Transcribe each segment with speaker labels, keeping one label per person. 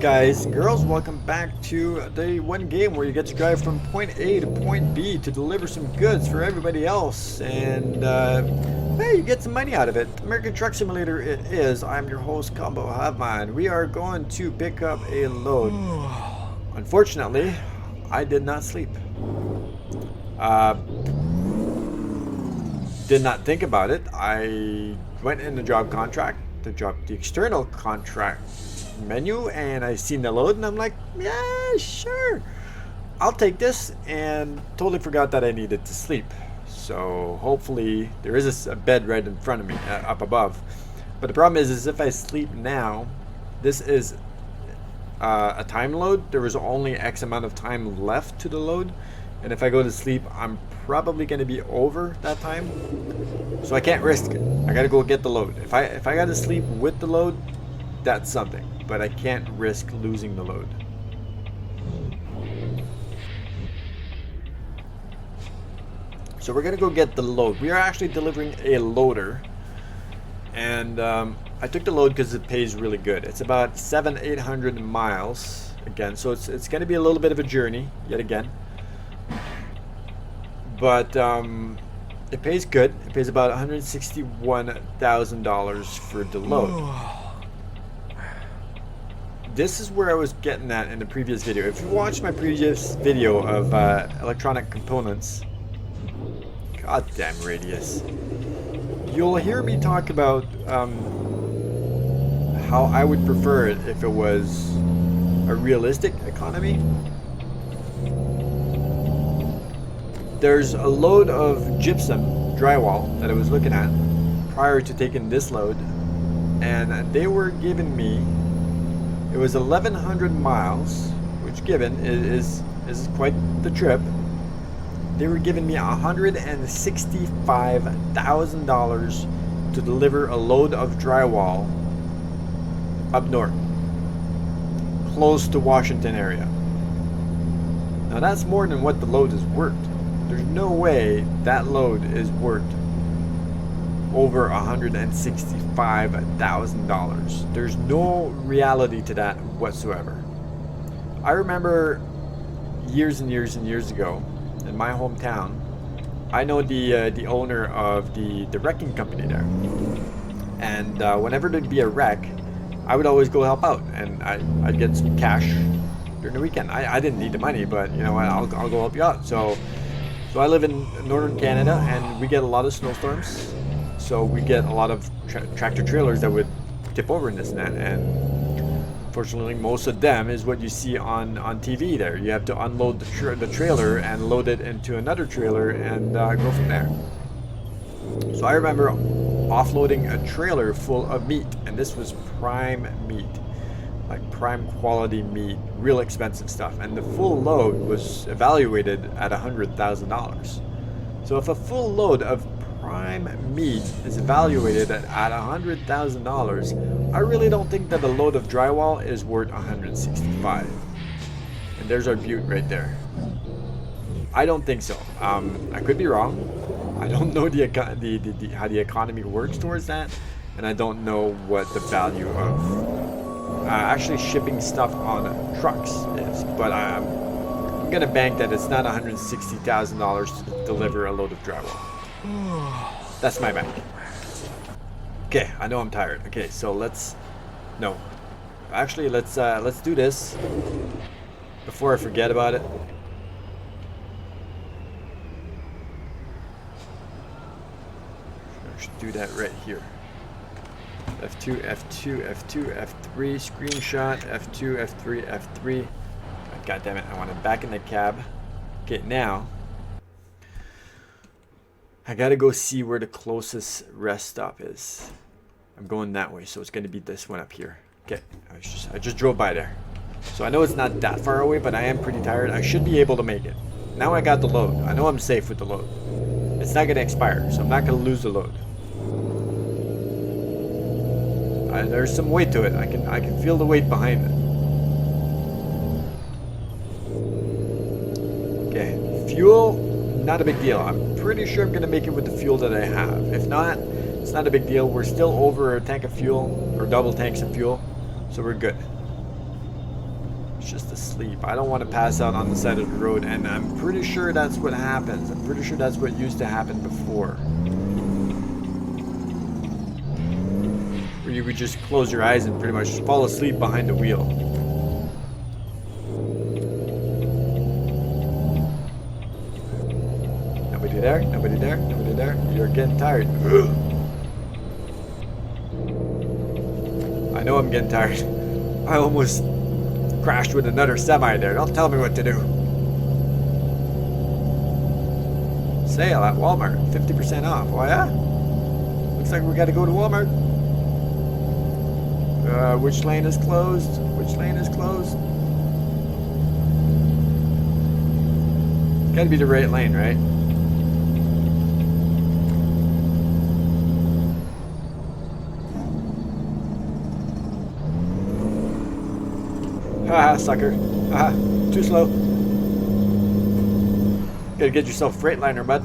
Speaker 1: guys and girls, welcome back to the one game where you get to drive from point A to point B to deliver some goods for everybody else, and hey, you get some money out of it. American Truck Simulator it is. I'm your host, Hivemind. We are going to pick up a load. Unfortunately, I did not sleep. Did not think about it. I went in the job contract, the external contract menu, and I seen the load and I'm like, yeah, sure, I'll take this, and totally forgot that I needed to sleep. So hopefully there is a bed right in front of me up above, but the problem is if I sleep now, this is a time load. There was only X amount of time left to the load, and if I go to sleep I'm probably going to be over that time, so I can't risk it. I gotta go get the load. If I gotta sleep with the load, that's something, but I can't risk losing the load. So we're gonna go get the load. We are actually delivering a loader, and I took the load because it pays really good. It's about 700-800 miles again, so it's gonna be a little bit of a journey yet again, but it pays good. It pays about $161,000 for the load. This is where I was getting at in the previous video. If you watched my previous video of electronic components, goddamn radius, you'll hear me talk about how I would prefer it if it was a realistic economy. There's a load of gypsum drywall that I was looking at prior to taking this load, and they were giving me, it was 1,100 miles, which given is quite the trip. They were giving me $165,000 to deliver a load of drywall up north, close to Washington area. Now that's more than what the load is worth. There's no way that load is worth over $165,000. There's no reality to that whatsoever. I remember years and years and years ago in my hometown, I know the owner of the wrecking company there, and whenever there'd be a wreck, I would always go help out, and I'd get some cash during the weekend. I didn't need the money, but you know what, I'll go help you out. So I live in northern Canada, and we get a lot of snowstorms. So we get a lot of tractor trailers that would tip over in this net, and fortunately most of them is what you see on TV there. You have to unload the trailer and load it into another trailer and go from there. So I remember offloading a trailer full of meat, and this was prime meat, like prime quality meat, real expensive stuff, and the full load was evaluated at $100,000. So if a full load of prime meat is evaluated at $100,000, I really don't think that a load of drywall is worth $165,000. And there's our butte right there. I don't think so. I could be wrong. I don't know how the economy works towards that, and I don't know what the value of actually shipping stuff on trucks is. But I'm gonna bank that it's not $160,000 to deliver a load of drywall. That's my bank. Okay, I know I'm tired. Okay, so let's do this before I forget about it. I should do that right here. F2, F2, F2, F3, screenshot, F2, F3, F3. God damn it, I want it back in the cab. Okay, now I gotta go see where the closest rest stop is. I'm going that way, so it's gonna be this one up here. Okay, I just drove by there. So I know it's not that far away, but I am pretty tired. I should be able to make it. Now I got the load. I know I'm safe with the load. It's not gonna expire, so I'm not gonna lose the load. There's some weight to it. I can feel the weight behind it. Okay, fuel, not a big deal. I'm pretty sure I'm gonna make it with the fuel that I have. If not, it's not a big deal. We're still over a tank of fuel, or double tanks of fuel, so we're good. It's just asleep. I don't want to pass out on the side of the road, and I'm pretty sure that's what happens. I'm pretty sure that's what used to happen before. Where you would just close your eyes and pretty much fall asleep behind the wheel. Nobody there, nobody there, nobody there. You're getting tired. I know I'm getting tired. I almost crashed with another semi there. Don't tell me what to do. Sale at Walmart, 50% off. Oh yeah? Looks like we gotta go to Walmart. Which lane is closed? Which lane is closed? Gotta be the right lane, right? Haha, sucker. Haha, too slow. Gotta get yourself a Freightliner, bud.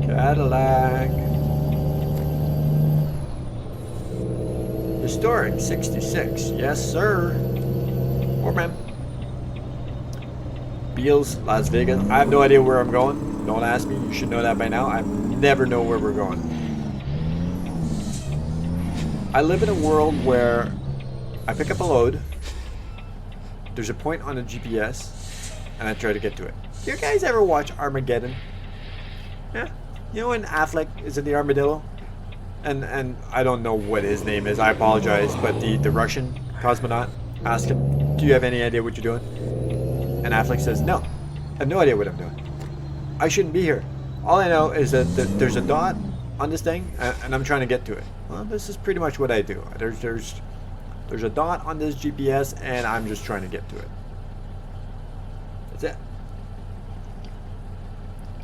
Speaker 1: Cadillac. Historic 66. Yes, sir. More man. Beals, Las Vegas. I have no idea where I'm going. Don't ask me. You should know that by now. I never know where we're going. I live in a world where I pick up a load, there's a point on a GPS, and I try to get to it. Do you guys ever watch Armageddon? Yeah? You know when Affleck is in the armadillo? And I don't know what his name is, I apologize, but the Russian cosmonaut asked him, do you have any idea what you're doing? And Affleck says, no, I have no idea what I'm doing. I shouldn't be here. All I know is that there's a dot on this thing, and I'm trying to get to it. Well, this is pretty much what I do. There's a dot on this GPS, and I'm just trying to get to it. That's it.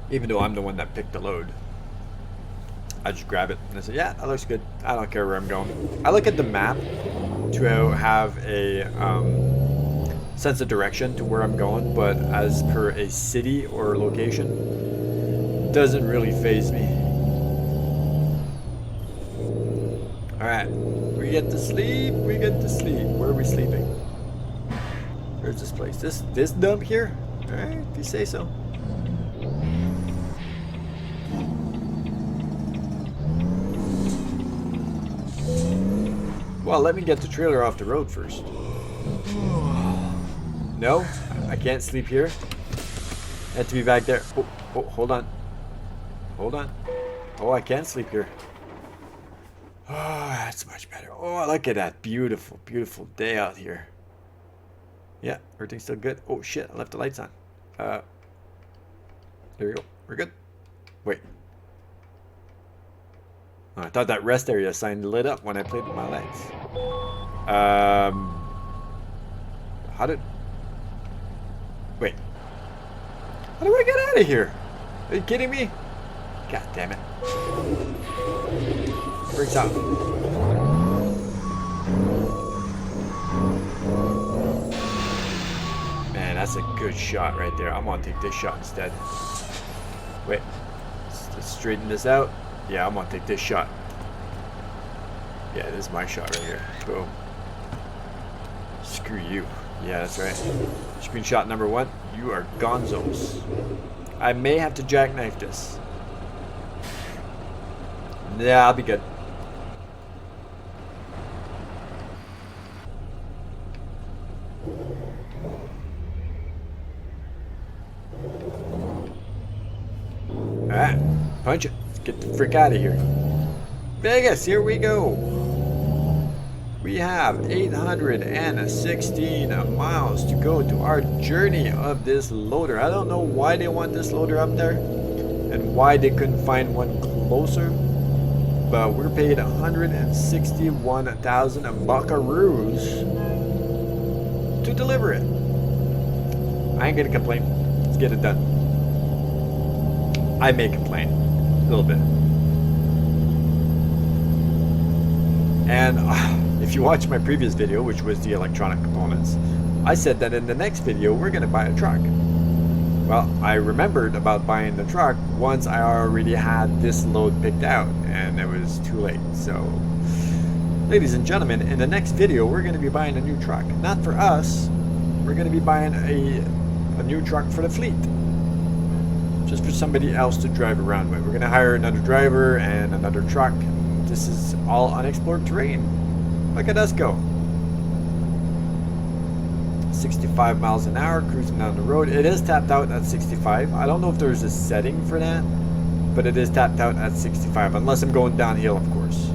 Speaker 1: Even though I'm the one that picked the load, I just grab it and I say, yeah, that looks good. I don't care where I'm going. I look at the map to have a sense of direction to where I'm going, but as per a city or location, doesn't really faze me. Alright, we get to sleep, we get to sleep. Where are we sleeping? Where's this place? This dump here? Alright, if you say so. Well, let me get the trailer off the road first. No, I can't sleep here. I have to be back there. Oh, hold on. Hold on. Oh, I can sleep here. Oh, that's much better. Oh, look at that. Beautiful, beautiful day out here. Yeah, everything's still good. Oh, shit, I left the lights on. There we go. We're good. Wait. Oh, I thought that rest area sign lit up when I played with my lights. How did... Wait. How do I get out of here? Are you kidding me? God damn it. Brakes out. Man, that's a good shot right there. I'm gonna take this shot instead. Wait. Let's straighten this out. Yeah, I'm gonna take this shot. Yeah, this is my shot right here. Boom. Screw you. Yeah, that's right. Screenshot number 1. You are gonzos. I may have to jackknife this. Yeah, I'll be good. Alright, punch it. Let's get the frick out of here. Vegas, here we go. We have 816 miles to go to our journey of this loader. I don't know why they want this loader up there and why they couldn't find one closer, but we're paid 161,000 buckaroos to deliver it. I ain't gonna complain. Let's get it done. I may complain a little bit. And if you watch my previous video, which was the electronic components, I said that in the next video we're gonna buy a truck. Well, I remembered about buying the truck once I already had this load picked out, and it was too late. So Ladies and gentlemen, in the next video, we're going to be buying a new truck. Not for us. We're going to be buying a new truck for the fleet. Just for somebody else to drive around with. We're going to hire another driver and another truck. This is all unexplored terrain. Look at us go. 65 miles an hour, cruising down the road. It is tapped out at 65. I don't know if there's a setting for that, but it is tapped out at 65, unless I'm going downhill, of course.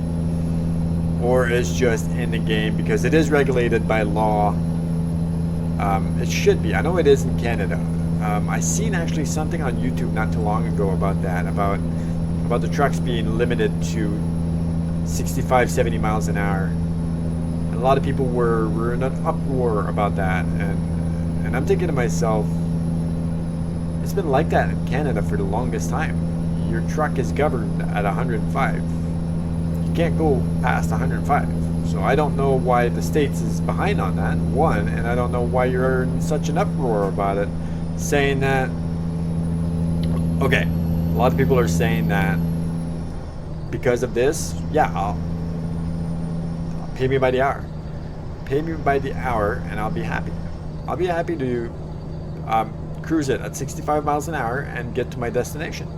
Speaker 1: Or it's just in the game, because it is regulated by law. It should be. I know it is in Canada. I seen actually something on YouTube not too long ago about that, about the trucks being limited to 65, 70 miles an hour. A lot of people were in an uproar about that, and I'm thinking to myself, it's been like that in Canada for the longest time. Your truck is governed at 105. You can't go past 105. So I don't know why the States is behind on that, one, and I don't know why you're in such an uproar about it, saying that, okay, a lot of people are saying that because of this, yeah, I'll pay me by the hour. Pay me by the hour and I'll be happy. I'll be happy to cruise it at 65 miles an hour and get to my destination.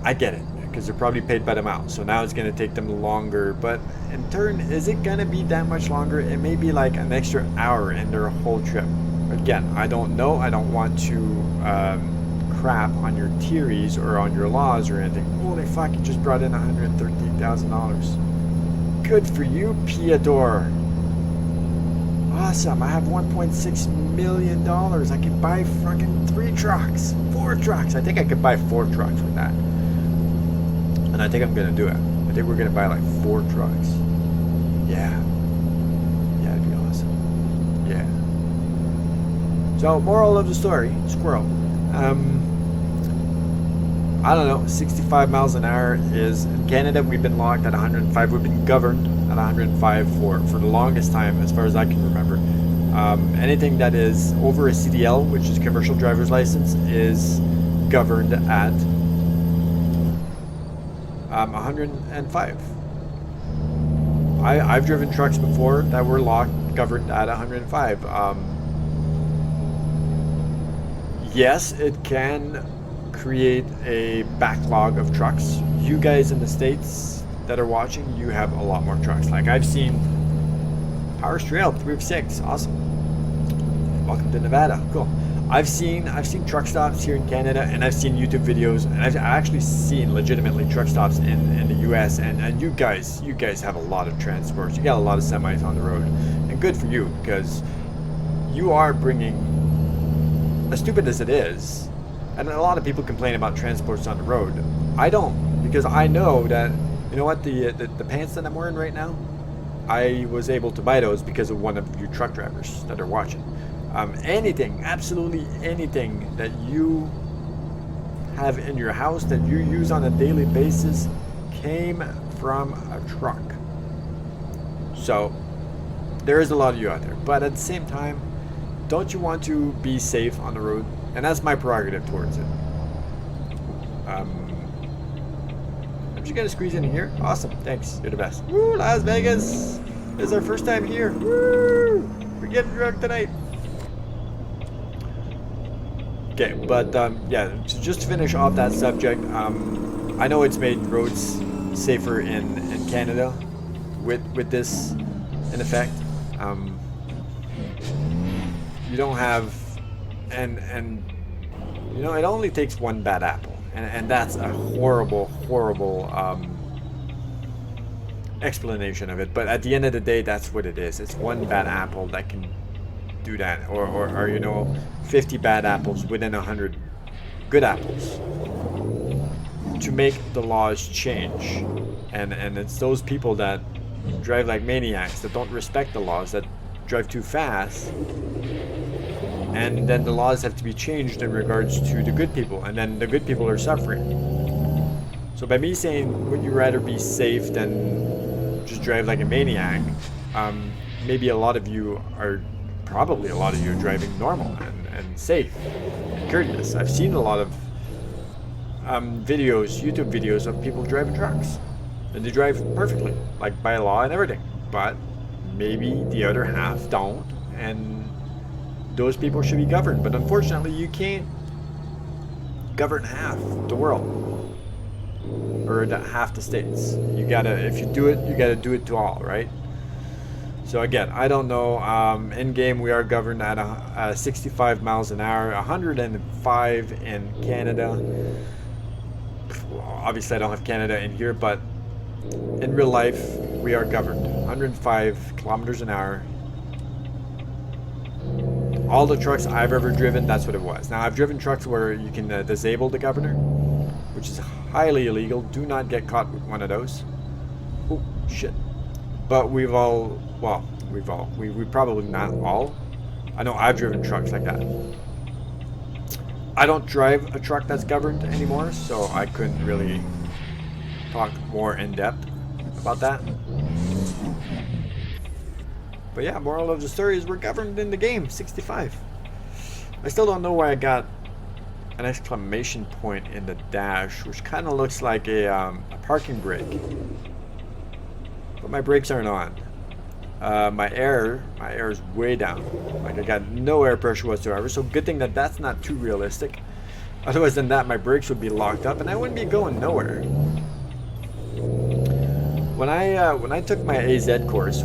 Speaker 1: I get it, because they're probably paid by the mile. So now it's going to take them longer. But in turn, is it going to be that much longer? It may be like an extra hour in their whole trip. Again, I don't know. I don't want to crap on your theories or on your laws or anything. Holy fuck, you just brought in $113,000. Good for you, Piotr. Awesome. I have $1.6 million. I can buy fucking 3 trucks. 4 trucks. I think I could buy 4 trucks with that. And I think I'm going to do it. I think we're going to buy like 4 trucks. Yeah. Yeah, it'd be awesome. Yeah. So, moral of the story, squirrel. I don't know, 65 miles an hour is, in Canada, we've been locked at 105. We've been governed at 105 for the longest time, as far as I can remember. Anything that is over a CDL, which is commercial driver's license, is governed at 105. I've driven trucks before that were governed at 105. Yes, it can create a backlog of trucks. You guys in the States that are watching, you have a lot more trucks. Like I've seen Power Trail 3 of 6, awesome. Welcome to Nevada, cool. I've seen truck stops here in Canada, and I've seen YouTube videos, and I've actually seen legitimately truck stops in the US, and you guys have a lot of transports. You got a lot of semis on the road, and good for you, because you are bringing, as stupid as it is, and a lot of people complain about transports on the road. I don't, because I know that, you know what, the pants that I'm wearing right now, I was able to buy those because of one of you truck drivers that are watching. Anything, absolutely anything that you have in your house that you use on a daily basis came from a truck. So there is a lot of you out there, but at the same time, don't you want to be safe on the road? And that's my prerogative towards it. Did you get a squeeze in here? Awesome, thanks, you're the best. Woo, Las Vegas! This is our first time here. Woo! We're getting drunk tonight. Okay, but yeah, so just to finish off that subject, I know it's made roads safer in Canada with this in effect. You don't have, and you know, it only takes one bad apple, and that's a horrible explanation of it. But at the end of the day, that's what it is. It's one bad apple that can do that, or you know, 50 bad apples within 100 good apples to make the laws change. And it's those people that drive like maniacs, that don't respect the laws, that drive too fast, and then the laws have to be changed in regards to the good people, and then the good people are suffering. So by me saying, would you rather be safe than just drive like a maniac, maybe a lot of you are, probably a lot of you are driving normal and safe and courteous. I've seen a lot of videos, YouTube videos of people driving trucks. and they drive perfectly, like by law and everything. But maybe the other half don't, and those people should be governed. But unfortunately, you can't govern half the world or half the states. You gotta, if you do it, you gotta do it to all, right? So again, I don't know. In game, we are governed at 65 miles an hour, 105 in Canada. Well, obviously, I don't have Canada in here, but in real life, we are governed 105 kilometers an hour. All the trucks I've ever driven, that's what it was. Now, I've driven trucks where you can disable the governor, which is highly illegal. Do not get caught with one of those. Oh, shit. But we probably not all. I know I've driven trucks like that. I don't drive a truck that's governed anymore, so I couldn't really talk more in depth about that. But yeah, moral of the story is we're governed in the game, 65. I still don't know why I got an exclamation point in the dash, which kind of looks like a parking brake. But my brakes aren't on. My air is way down. Like I got no air pressure whatsoever. So good thing that that's not too realistic. Otherwise than that, my brakes would be locked up and I wouldn't be going nowhere. When I took my AZ course,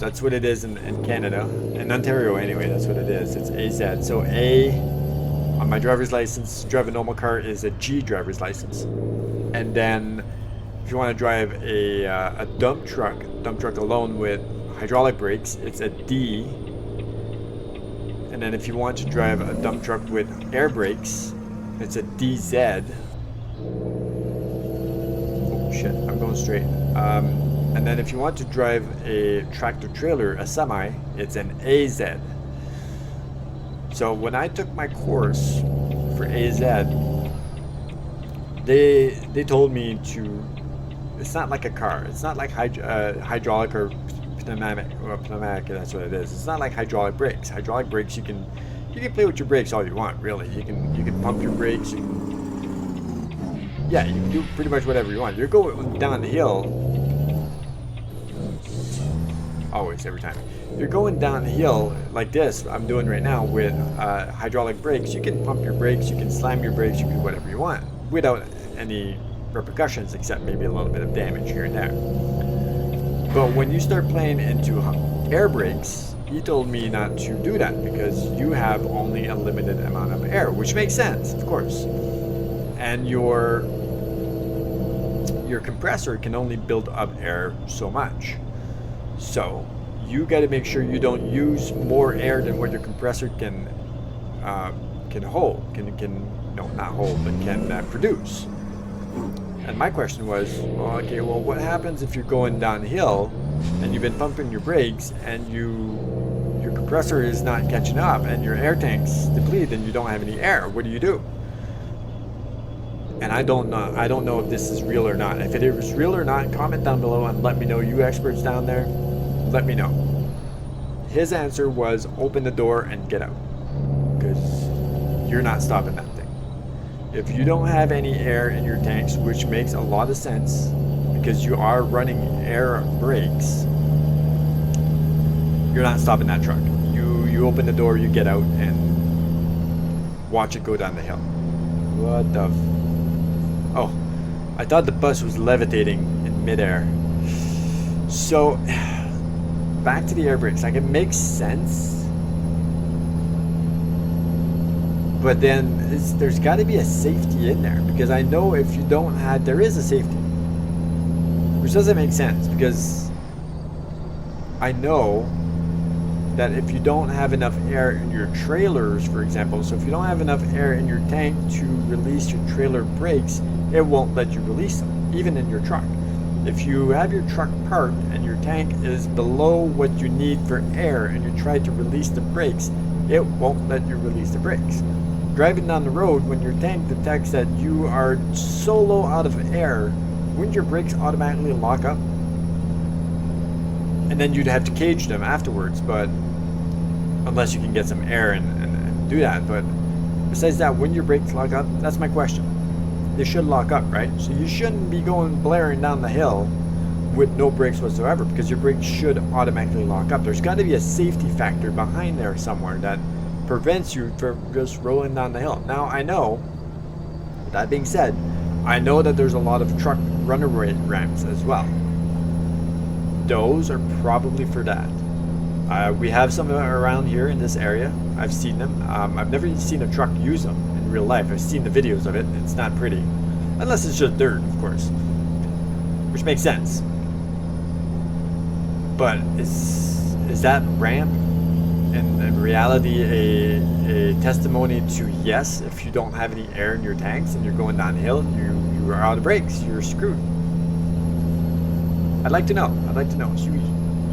Speaker 1: that's what it is in Canada, in Ontario anyway, that's what it is. It's AZ. So A on my driver's license, drive a normal car is a G driver's license, and then if you want to drive a dump truck alone with hydraulic brakes, it's a D. And then if you want to drive a dump truck with air brakes, it's a DZ. Oh shit, I'm going straight. And then if you want to drive a tractor trailer, a semi, it's an AZ. So when I took my course for AZ, they told me to. It's not like a car. It's not like hydraulic or pneumatic. That's what it is. It's not like hydraulic brakes. Hydraulic brakes, you can play with your brakes all you want. Really, you can pump your brakes. You can do pretty much whatever you want. You're going down the hill. Always, every time. You're going down the hill like this. I'm doing right now with hydraulic brakes. You can pump your brakes. You can slam your brakes. You can do whatever you want without any repercussions, except maybe a little bit of damage here and there. But when you start playing into air brakes, he told me not to do that because you have only a limited amount of air, which makes sense, of course. And your compressor can only build up air so much. So you got to make sure you don't use more air than what your compressor can hold, can produce. And my question was, well, what happens if you're going downhill and you've been pumping your brakes and your compressor is not catching up and your air tank's depleted and you don't have any air? What do you do? And I don't know if this is real or not. If it is real or not, comment down below and let me know. You experts down there, let me know. His answer was open the door and get out, because you're not stopping that thing. If you don't have any air in your tanks, which makes a lot of sense because you are running air brakes, you're not stopping that truck. You open the door, you get out, and watch it go down the hill. What the oh, I thought the bus was levitating in midair. So back to the air brakes. Like, it makes sense, but then there's got to be a safety in there, because I know if you don't have, there is a safety, which doesn't make sense, because I know that if you don't have enough air in your trailers, for example, so if you don't have enough air in your tank to release your trailer brakes, it won't let you release them, even in your truck. If you have your truck parked and your tank is below what you need for air and you try to release the brakes, it won't let you release the brakes. Driving down the road, when your tank detects that you are so low out of air, wouldn't your brakes automatically lock up? And then you'd have to cage them afterwards, but unless you can get some air and do that. But besides that, when your brakes lock up, that's my question. They should lock up, right? So you shouldn't be going blaring down the hill with no brakes whatsoever, because your brakes should automatically lock up. There's got to be a safety factor behind there somewhere that prevents you from just rolling down the hill. Now, I know, with that being said, I know that there's a lot of truck runaway ramps as well. Those are probably for that. We have some around here in this area. I've seen them. I've never seen a truck use them in real life. I've seen the videos of it. It's not pretty. Unless it's just dirt, of course. Which makes sense. But is that ramp in reality a testimony to yes, if you don't have any air in your tanks and you're going downhill, you are out of brakes, you're screwed? I'd like to know.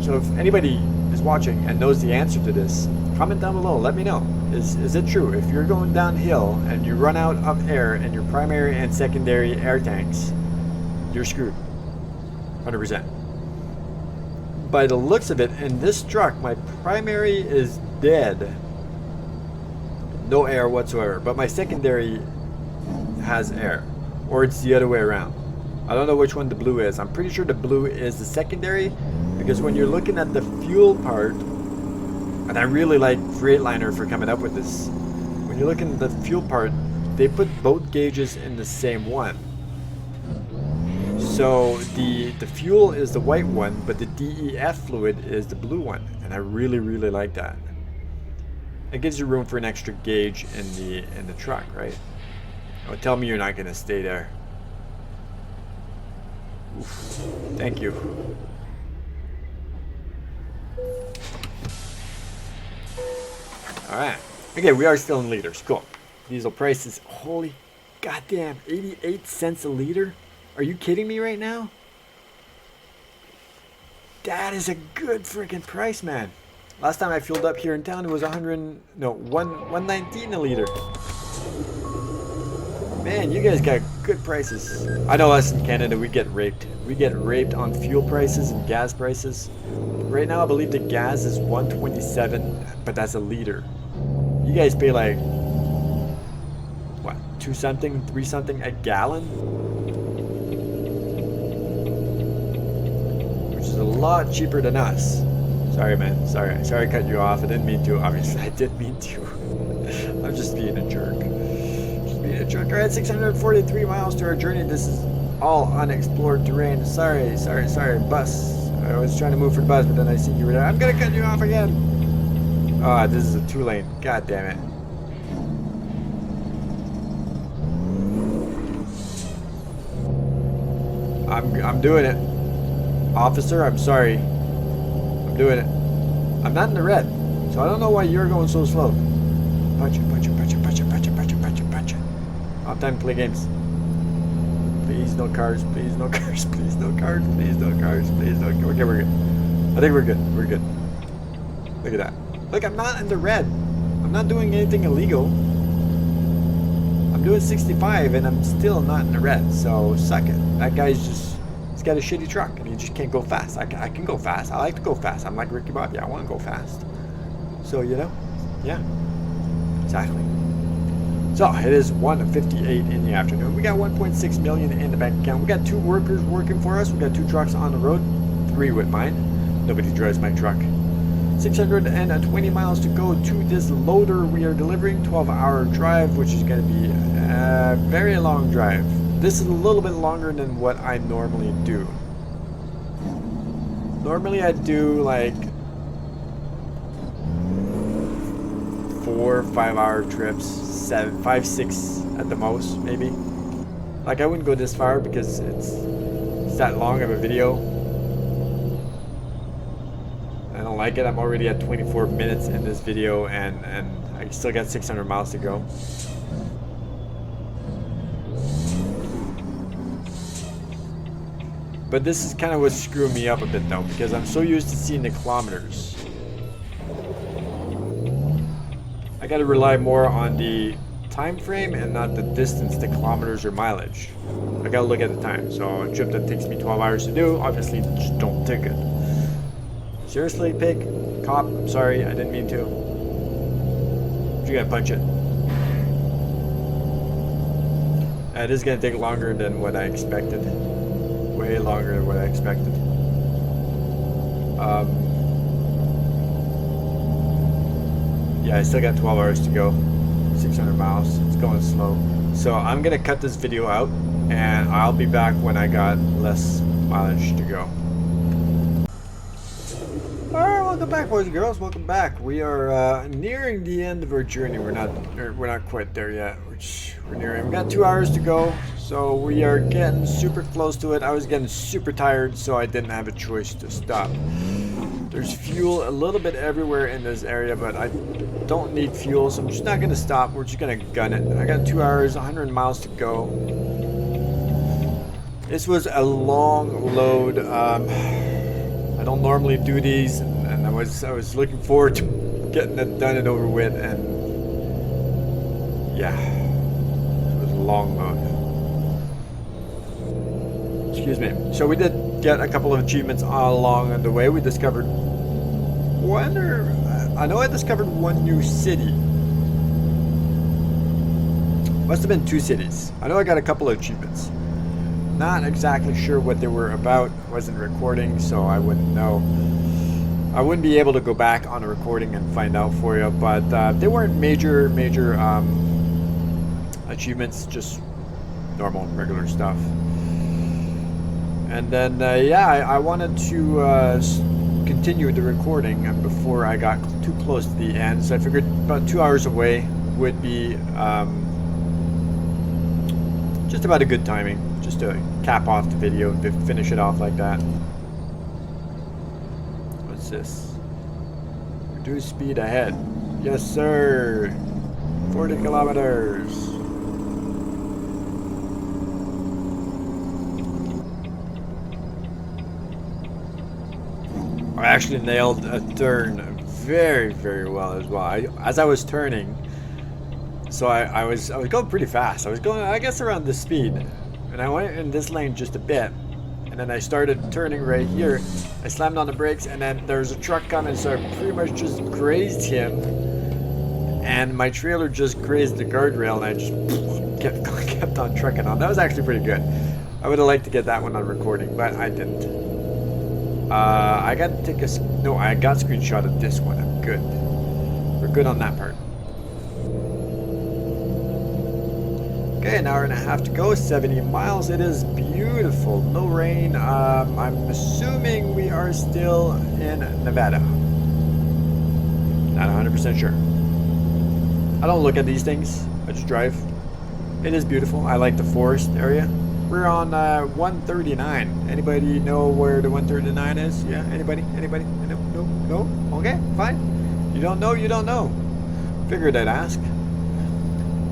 Speaker 1: So if anybody is watching and knows the answer to this, comment down below. Let me know. Is it true? If you're going downhill and you run out of air in your primary and secondary air tanks, you're screwed. 100%. By the looks of it, in this truck, my primary is dead. No air whatsoever. But my secondary has air. Or it's the other way around. I don't know which one the blue is. I'm pretty sure the blue is the secondary, because when you're looking at the fuel part, and I really like Freightliner for coming up with this, when you're looking at the fuel part, they put both gauges in the same one. So the fuel is the white one, but the DEF fluid is the blue one, and I really like that. It gives you room for an extra gauge in the truck, right? Oh, tell me you're not gonna stay there. Oof. Thank you. Alright. Okay, we are still in liters. Cool. Diesel prices. Holy goddamn, 88 cents a liter? Are you kidding me right now? That is a good freaking price, man. Last time I fueled up here in town, it was 119 a liter. Man, you guys got good prices. I know us in Canada, we get raped. We get raped on fuel prices and gas prices. Right now, I believe the gas is 127, but that's a liter. You guys pay like, what, 2 something, 3 something a gallon? Which is a lot cheaper than us. Sorry, man. Sorry I cut you off. I didn't mean to. Obviously, I didn't mean to. I'm just being a jerk. Alright, 643 miles to our journey. This is all unexplored terrain. Sorry, bus. I was trying to move for the bus, but then I see you were there. I'm gonna cut you off again. Ah, this is a 2-lane. God damn it. I'm doing it. Officer, I'm sorry. I'm doing it. I'm not in the red, so I don't know why you're going so slow. Punch it. Off time to play games. Please no cars, please no cars, please no cars, please no cars, please no. Okay, we're good. I think we're good. We're good. Look at that. Look, I'm not in the red. I'm not doing anything illegal. I'm doing 65 and I'm still not in the red, so suck it. That guy's just, he's got a shitty truck and he just can't go fast. I can go fast. I like to go fast. I'm like Ricky Bobby. I want to go fast. So, you know, yeah, exactly. So it is 1:58 in the afternoon. We got 1.6 million in the bank account. We got 2 workers working for us. We got 2 trucks on the road, 3 with mine. Nobody drives my truck. 620 miles to go to this loader we are delivering. 12-hour drive, which is going to be a very long drive. This is a little bit longer than what I normally do. Normally I do like 4 5-hour trips. 5 6 at the most, maybe. Like, I wouldn't go this far because it's that long of a video. I don't like it. I'm already at 24 minutes in this video and I still got 600 miles to go. But this is kind of what's screwing me up a bit though, because I'm so used to seeing the kilometers. I got to rely more on the time frame and not the distance, the kilometers or mileage. I got to look at the time. So a trip that takes me 12 hours to do, obviously just don't take it. Seriously, pig? Cop, I'm sorry, I didn't mean to. But you gotta punch it. It is gonna take longer than what I expected. Way longer than what I expected. Yeah, I still got 12 hours to go. 600 miles. It's going slow. So I'm gonna cut this video out, and I'll be back when I got less mileage to go. Alright, welcome back, boys and girls. Welcome back. We are nearing the end of our journey. We're not quite there yet. We're nearing. We got 2 hours to go, so we are getting super close to it. I was getting super tired, so I didn't have a choice to stop. There's fuel a little bit everywhere in this area, but I don't need fuel, so I'm just not going to stop. We're just going to gun it. I got 2 hours, 100 miles to go. This was a long load. I don't normally do these, and I was looking forward to getting it done and over with, and yeah, it was a long load. Excuse me. So we did get a couple of achievements all along the way. We discovered I know I discovered one new city. Must have been 2 cities. I know I got a couple of achievements. Not exactly sure what they were about. I wasn't recording, so I wouldn't know. I wouldn't be able to go back on a recording and find out for you, but they weren't major achievements, just normal, regular stuff. And then, yeah, I wanted to continue the recording before I got too close to the end, so I figured about 2 hours away would be just about a good timing, just to cap off the video and finish it off like that. What's this? Reduce speed ahead. Yes, sir. 40 kilometers. I actually nailed a turn very, very well as well. As I was turning, so I was going pretty fast. I was going, I guess, around this speed, and I went in this lane just a bit, and then I started turning right here. I slammed on the brakes, and then there was a truck coming, so I pretty much just grazed him, and my trailer just grazed the guardrail, and I just kept on trucking on. That was actually pretty good. I would have liked to get that one on recording, but I didn't. I got to take I got a screenshot of this one. I'm good. We're good on that part. Okay, an hour and a half to go, 70 miles. It is beautiful. No rain. I'm assuming we are still in Nevada. Not 100% sure. I don't look at these things. I just drive. It is beautiful. I like the forest area. We're on 139. Anybody know where the 139 is? Yeah, anybody? Anybody? No? Okay, fine. You don't know, you don't know. Figured I'd ask.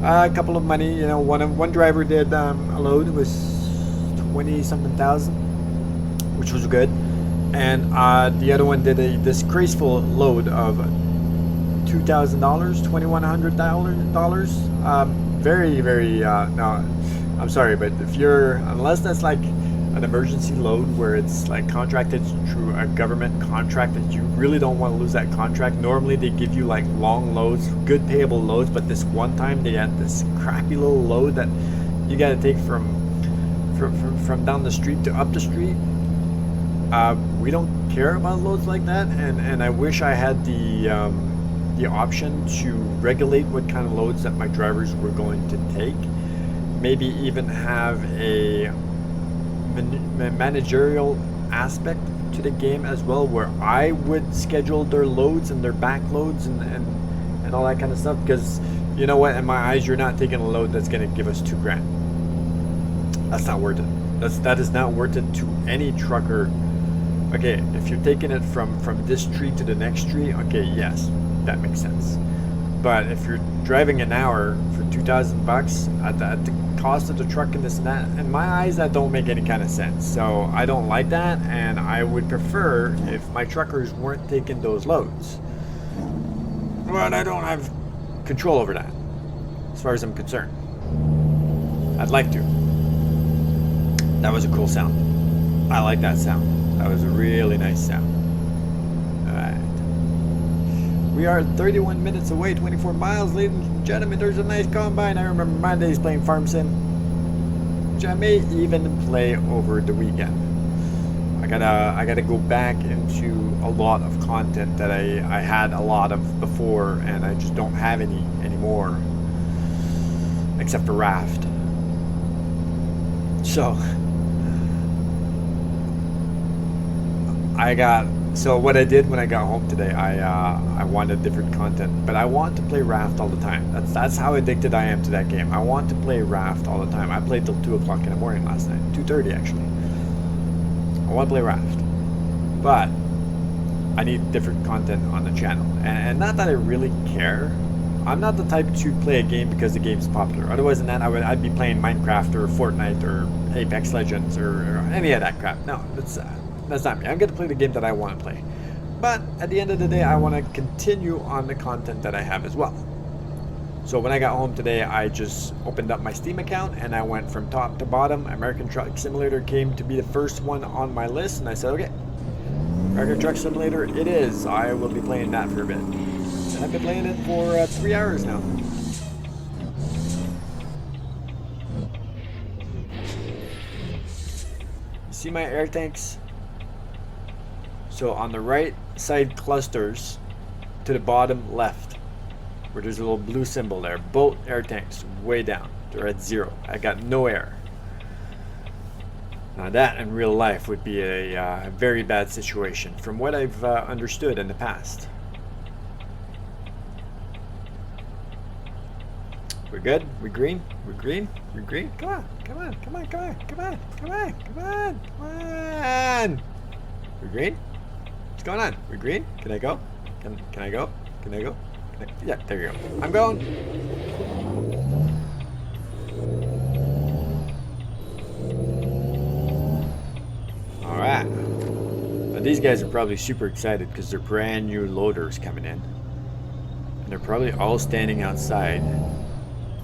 Speaker 1: A couple of money, you know, one driver did a load. It was 20-something thousand, which was good. And the other one did a disgraceful load of $2,000, $2,100. Very, very, no. I'm sorry, but unless that's like an emergency load where it's like contracted through a government contract that you really don't want to lose that contract. Normally they give you like long loads, good payable loads, but this one time they had this crappy little load that you got to take from down the street to up the street. We don't care about loads like that, and I wish I had the option to regulate what kind of loads that my drivers were going to take. Maybe even have a managerial aspect to the game as well, where I would schedule their loads and their back loads and all that kind of stuff. Because you know what, in my eyes, you're not taking a load that's going to give us $2,000. That's not worth it. That is not worth it to any trucker. Okay, if you're taking it from this tree to the next tree, okay, yes, that makes sense. But if you're driving an hour for $2,000 at the cost of the truck and this and that, in my eyes, that don't make any kind of sense. So I don't like that, and I would prefer if my truckers weren't taking those loads. But I don't have control over that, as far as I'm concerned. I'd like to. That was a cool sound. I like that sound. That was a really nice sound. Alright. We are 31 minutes away, 24 miles, ladies and gentlemen. There's a nice combine. I remember my days playing Farm Sim, which I may even play over the weekend. I gotta go back into a lot of content that I had a lot of before, and I just don't have any anymore, except for Raft. So so what I did when I got home today, I wanted different content, but I want to play Raft all the time. That's how addicted I am to that game. I want to play Raft all the time. I played till 2 o'clock in the morning last night, 2:30 actually. I want to play Raft, but I need different content on the channel, and not that I really care. I'm not the type to play a game because the game's popular. Otherwise than that, I'd be playing Minecraft or Fortnite or Apex Legends or any of that crap. No, that's not me. I'm going to play the game that I want to play. But at the end of the day, I want to continue on the content that I have as well. So when I got home today, I just opened up my Steam account and I went from top to bottom. American Truck Simulator came to be the first one on my list, and I said, okay, American Truck Simulator it is. I will be playing that for a bit. And I've been playing it for 3 hours now. You see my air tanks? So on the right side clusters to the bottom left, where there's a little blue symbol there, both air tanks way down. They're at 0. I got no air. Now that in real life would be a very bad situation from what I've understood in the past. We're good? We're green? We're green? We're green? Come on, come on, come on, come on, come on, come on, come on, come on. We're green? What's going on? We're green? Can I go? Can I go? Can I go? Yeah, there you go. I'm going. Alright. Now these guys are probably super excited because they're brand new loaders coming in. And they're probably all standing outside.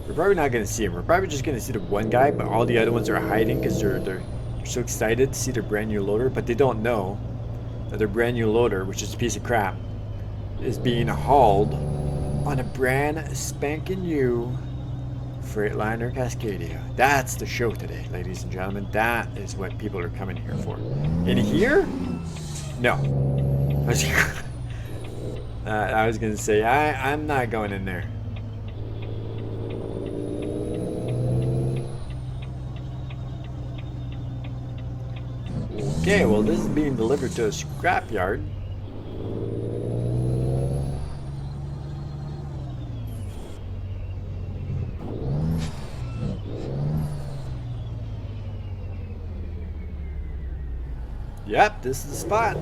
Speaker 1: We're probably not going to see them. We're probably just going to see the one guy, but all the other ones are hiding because they're so excited to see their brand new loader, but they don't know that their brand new loader, which is a piece of crap, is being hauled on a brand spanking new Freightliner Cascadia. That's the show today, ladies and gentlemen. That is what people are coming here for. In here? No. I was going to say, I'm not going in there. Okay, well, this is being delivered to a scrapyard. Yep, this is the spot.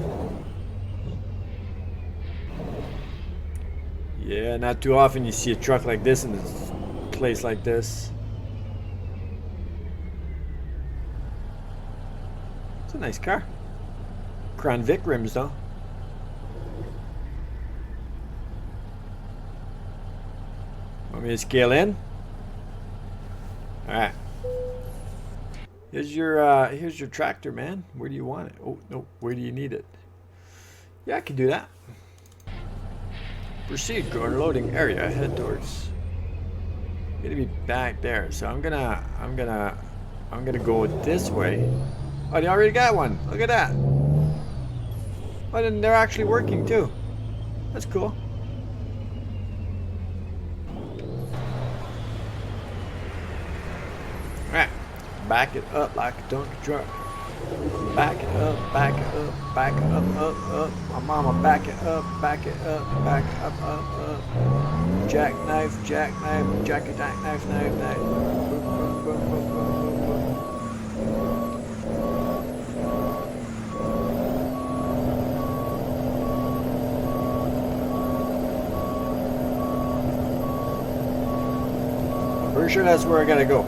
Speaker 1: Yeah, not too often you see a truck like this in a place like this. It's a nice car. Crown Vic rims though. Want me to scale in? Alright. Here's your tractor, man. Where do you want it? Oh no, where do you need it? Yeah, I can do that. Proceed to unloading area. Head towards. I'm gonna be back there, so I'm gonna go this way. Oh, they already got one. Look at that. Oh, and they're actually working too. That's cool. Alright. Back it up like a donkey truck. Back it up, back it up, back it up. My mama, back it up, back it up, back it up. Jackknife, jackknife, jackknife, knife. Boom, boom, boom, boom, boom. Pretty sure that's where I gotta go.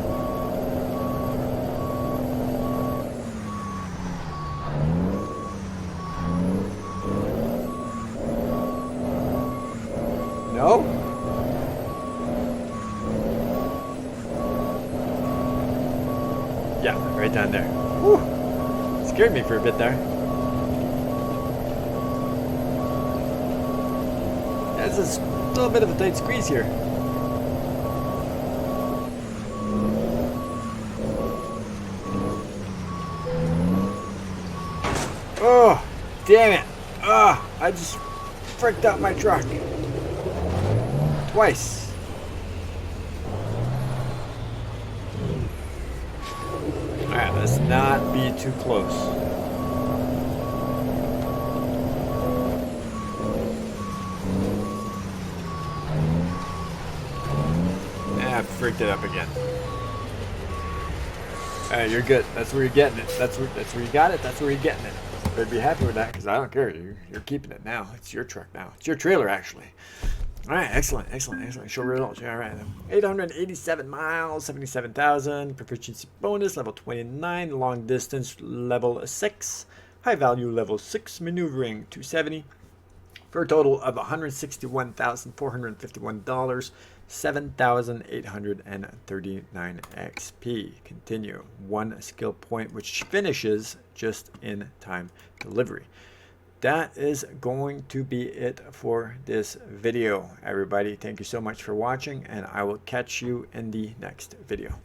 Speaker 1: No? Yeah, right down there. Whew. Scared me for a bit there. That's a little bit of a tight squeeze here. Oh, damn it. Ah, I just fricked up my truck. Twice. Alright, let's not be too close. I freaked it up again. Alright, you're good. That's where you're getting it. That's where you got it. That's where you're getting it. Better be happy with that, because I don't care. You're keeping it now. It's your truck now. It's your trailer, actually. All right, excellent. Show results. All right, 887 miles, 77,000. Proficiency bonus level 29. Long distance level 6. High value level 6. Maneuvering 270. For a total of $161,451. 7,839 XP. Continue. 1 skill point, which finishes just in time delivery. That is going to be it for this video, everybody. Thank you so much for watching, and I will catch you in the next video.